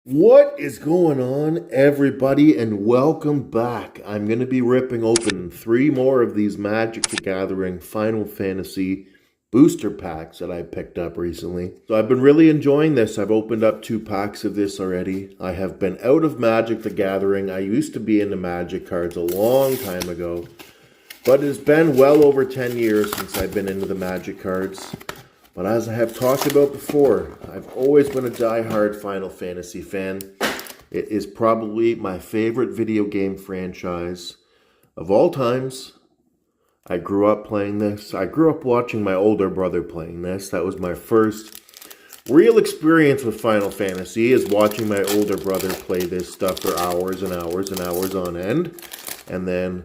What is going on, everybody, and welcome back. I'm going to be ripping open 3 more of these Magic the Gathering Final Fantasy booster packs that I picked up recently. So I've been really enjoying this. I've opened up 2 packs of this already. I have been out of Magic the Gathering. I used to be into Magic cards a long time ago, but it's been well over 10 years since I've been into the Magic cards. But as I have talked about before, I've always been a die-hard Final Fantasy fan. It is probably my favorite video game franchise of all times. I grew up playing this. I grew up watching my older brother playing this. That was my first real experience with Final Fantasy, is watching my older brother play this stuff for hours and hours and hours on end. And then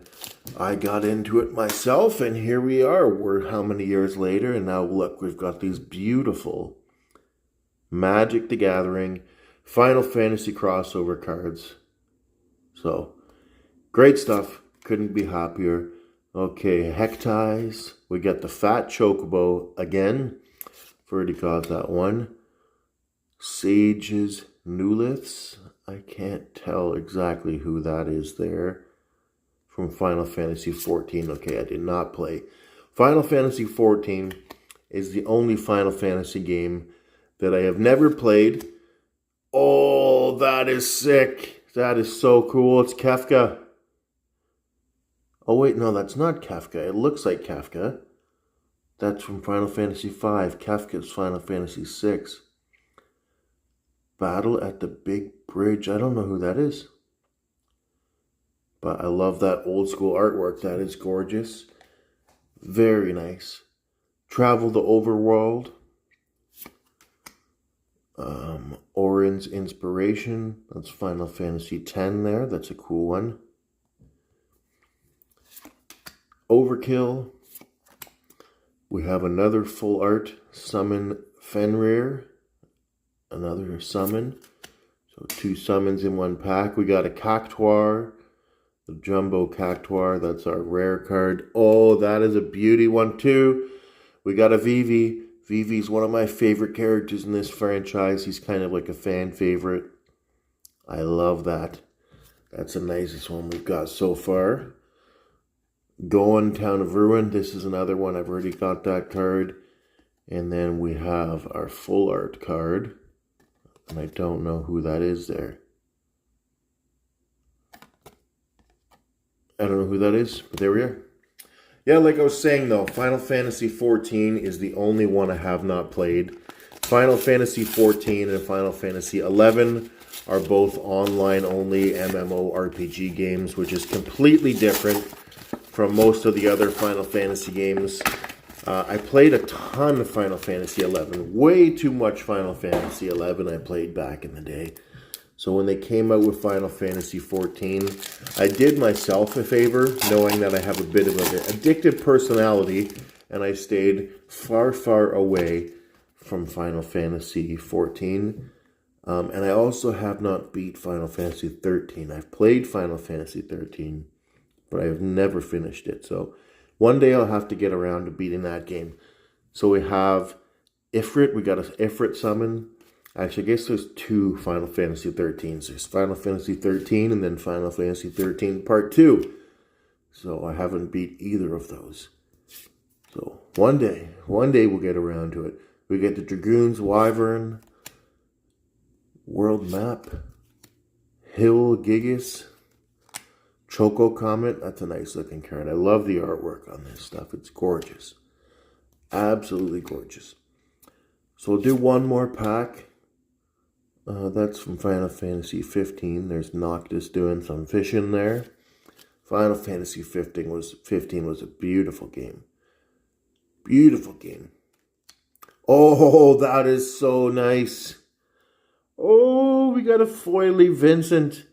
I got into it myself, and here we are. We're how many years later, and now look, we've got these beautiful Magic the Gathering Final Fantasy crossover cards. So, great stuff. Couldn't be happier. Okay, Hecties. We got the Fat Chocobo again. I've already got that one. Sage's Newliths. I can't tell exactly who that is there. From Final Fantasy XIV. Okay, I did not play. Final Fantasy XIV is the only Final Fantasy game that I have never played. Oh, that is sick. That is so cool. It's Kefka. Oh, wait, no, that's not Kefka. It looks like Kefka. That's from Final Fantasy V. Kefka's Final Fantasy VI. Battle at the Big Bridge. I don't know who that is. But I love that old school artwork. That is gorgeous. Very nice. Travel the Overworld. Orin's Inspiration. That's Final Fantasy X there. That's a cool one. Overkill. We have another full art. Summon Fenrir. Another summon. So 2 summons in 1 pack. We got a Cactuar. The Jumbo Cactuar, that's our rare card. Oh, that is a beauty one too. We got a Vivi. Vivi's one of my favorite characters in this franchise. He's kind of like a fan favorite. I love that. That's the nicest one we've got so far. Goen, Town of Ruin. This is another one. I've already got that card. And then we have our full art card. And I don't know who that is there. I don't know who that is, but there we are. Yeah, like I was saying though, Final Fantasy XIV is the only one I have not played. Final Fantasy XIV and Final Fantasy XI are both online only MMORPG games, which is completely different from most of the other Final Fantasy games. I played a ton of Final Fantasy XI, way too much Final Fantasy XI I played back in the day. So when they came out with Final Fantasy XIV, I did myself a favor, knowing that I have a bit of an addictive personality, and I stayed far, far away from Final Fantasy XIV. And I also have not beat Final Fantasy XIII. I've played Final Fantasy XIII, but I have never finished it. So one day I'll have to get around to beating that game. So we have Ifrit. We got an Ifrit summon. Actually, I guess there's 2 Final Fantasy 13s. There's Final Fantasy 13 and then Final Fantasy 13 Part 2. So I haven't beat either of those. So one day we'll get around to it. We get the Dragoon's Wyvern, World Map, Hill Gigas, Choco Comet. That's a nice looking card. I love the artwork on this stuff. It's gorgeous. Absolutely gorgeous. So we'll do one more pack. That's from Final Fantasy 15. There's Noctis doing some fishing there. Final Fantasy 15 was a beautiful game. Beautiful game. Oh, that is so nice. Oh, we got a foily Vincent.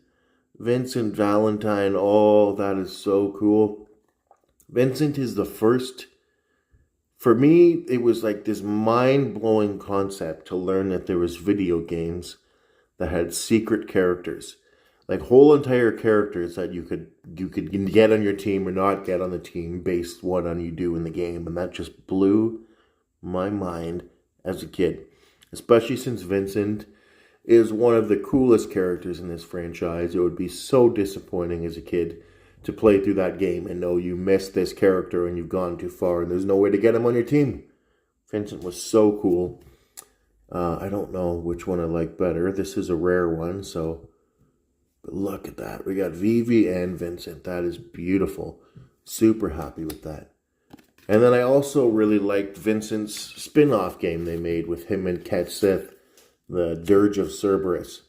Vincent Valentine. Oh, that is so cool. Vincent is the first. For me, it was like this mind-blowing concept to learn that there was video games that had secret characters, like whole entire characters that you could get on your team or not get on the team based what on you do in the game, and that just blew my mind as a kid, especially since Vincent is one of the coolest characters in this franchise. It would be so disappointing as a kid to play through that game and know you missed this character and you've gone too far and there's no way to get him on your team. Vincent was so cool. I don't know which one I like better. This is a rare one, so... But look at that. We got Vivi and Vincent. That is beautiful. Super happy with that. And then I also really liked Vincent's spin-off game they made with him and Ket Sith, the Dirge of Cerberus.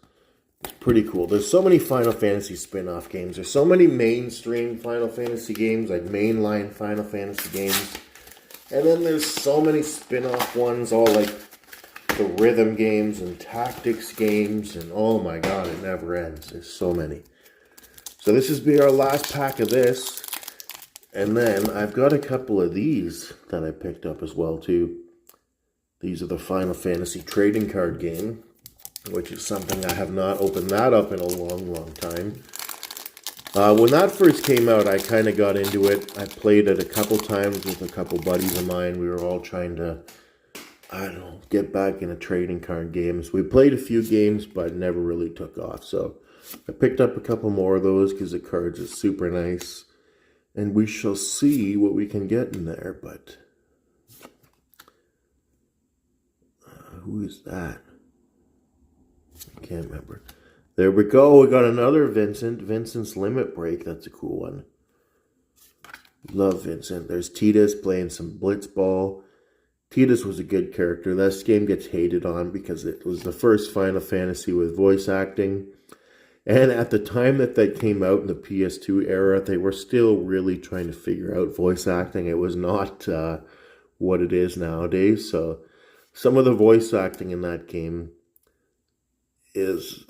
It's pretty cool. There's so many Final Fantasy spin-off games. There's so many mainstream Final Fantasy games, like mainline Final Fantasy games. And then there's so many spin-off ones, all like the rhythm games and tactics games. And oh my god, it never ends. There's so many. So this is be our last pack of this. And then I've got a couple of these that I picked up as well too. These are the Final Fantasy trading card game, which is something I have not opened that up in a long time. When that first came out, I kind of got into it. I played it a couple times with a couple buddies of mine. We were all trying to, I don't know, get back into trading card games. We played a few games, but never really took off. So I picked up a couple more of those because the cards are super nice. And we shall see what we can get in there, but... who is that? I can't remember. There we go. We got another Vincent. Vincent's Limit Break. That's a cool one. Love Vincent. There's Tidus playing some Blitzball. Tidus was a good character. This game gets hated on because it was the first Final Fantasy with voice acting. And at the time that came out in the PS2 era, they were still really trying to figure out voice acting. It was not what it is nowadays. So some of the voice acting in that game is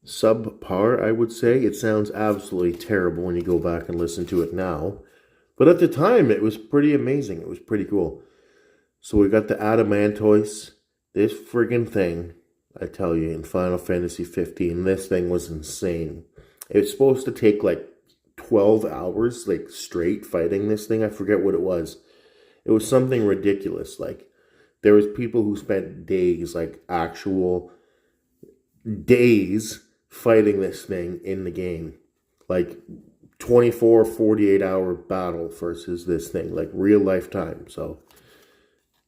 subpar, I would say. It sounds absolutely terrible when you go back and listen to it now. But at the time, it was pretty amazing. It was pretty cool. So we got the Adamantoise. This friggin' thing, I tell you, in Final Fantasy 15, this thing was insane. It was supposed to take like 12 hours, like straight fighting this thing. I forget what it was. It was something ridiculous. Like, there was people who spent days, like actual days, fighting this thing in the game. Like 24, 48 hour battle versus this thing, like real life time. So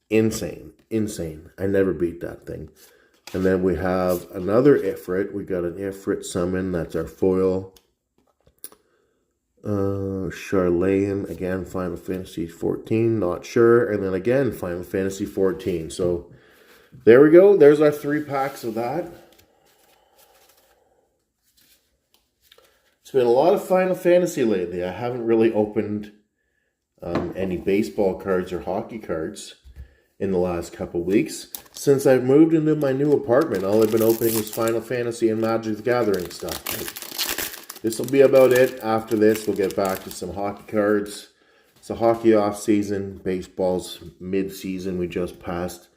insane. I never beat that thing. And then we have another Ifrit. We got an Ifrit summon. That's our foil. Charlene, again, Final Fantasy 14, not sure. And then again, Final Fantasy 14. So there we go. There's our 3 packs of that. It's been a lot of Final Fantasy lately. I haven't really opened any baseball cards or hockey cards in the last couple weeks. Since I've moved into my new apartment, all I've been opening is Final Fantasy and Magic the Gathering stuff. This will be about it. After this, we'll get back to some hockey cards. It's a hockey off-season. Baseball's mid-season. We just passed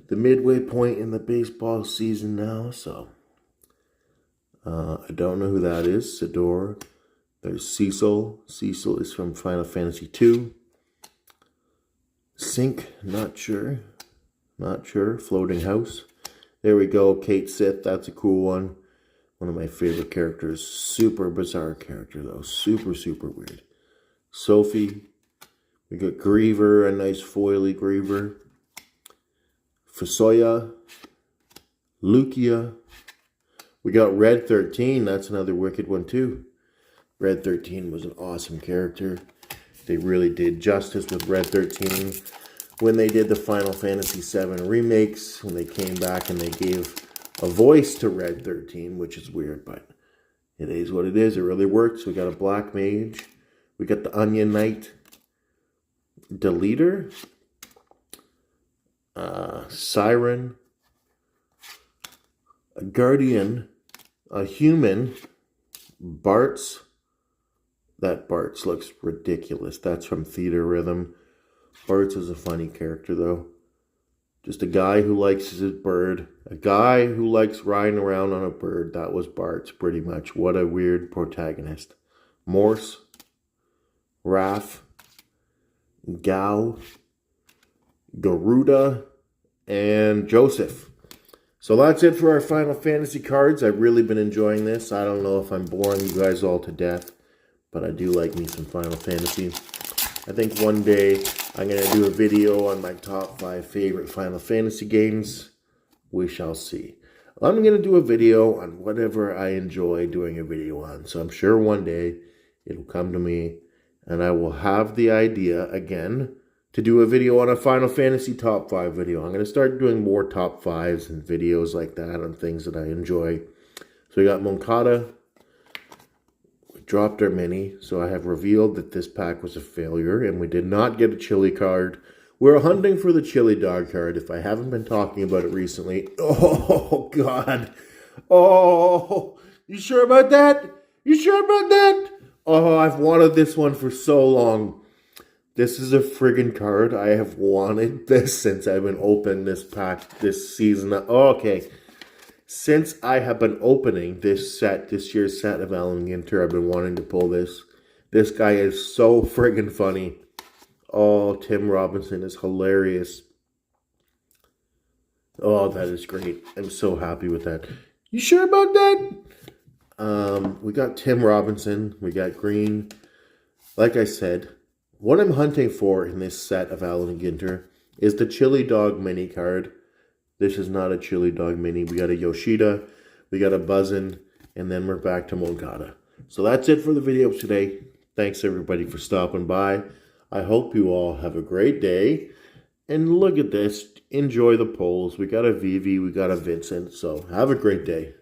the midway point in the baseball season now, so... I don't know who that is. Sidor. There's Cecil. Cecil is from Final Fantasy 2. Sync, not sure. Not sure. Floating House. There we go. Kate Sith, that's a cool one. One of my favorite characters. Super bizarre character, though. Super weird. Sophie. We got Griever, a nice foily Griever. Fusoya. Lucia. We got Red 13. That's another wicked one, too. Red 13 was an awesome character. They really did justice with Red 13 when they did the Final Fantasy VII remakes, when they came back and they gave a voice to Red 13, which is weird, but it is what it is. It really works. We got a Black Mage. We got the Onion Knight. Deleter. Siren. A Guardian. A Human. Bartz. That Bartz looks ridiculous. That's from Theater Rhythm. Bartz is a funny character, though. Just a guy who likes his bird. A guy who likes riding around on a bird. That was Bartz, pretty much. What a weird protagonist. Morse. Raph. Gao. Garuda. and Joseph. So that's it for our Final Fantasy cards. I've really been enjoying this. I don't know if I'm boring you guys all to death, but I do like me some Final Fantasy. I think one day I'm going to do a video on my top 5 favorite Final Fantasy games. We shall see. I'm going to do a video on whatever I enjoy doing a video on. So I'm sure one day it'll come to me and I will have the idea again to do a video on a Final Fantasy top 5 video. I'm going to start doing more top 5s and videos like that on things that I enjoy. So we got Moncada. We dropped our mini. So I have revealed that this pack was a failure and we did not get a chili card. We're hunting for the chili dog card. If I haven't been talking about it recently. Oh, God. Oh, you sure about that? You sure about that? Oh, I've wanted this one for so long. This is a friggin' card. I have wanted this since I've been opening this pack this season. Oh, okay. Since I have been opening this year's set of Alan Ginter, I've been wanting to pull this. This guy is so friggin' funny. Oh, Tim Robinson is hilarious. Oh, that is great. I'm so happy with that. You sure about that? We got Tim Robinson. We got Green. Like I said, what I'm hunting for in this set of Alan Ginter is the Chili Dog mini card. This is not a Chili Dog mini. We got a Yoshida. We got a Buzzin'. And then we're back to Moncada. So that's it for the video today. Thanks everybody for stopping by. I hope you all have a great day. And look at this. Enjoy the polls. We got a Vivi. We got a Vincent. So have a great day.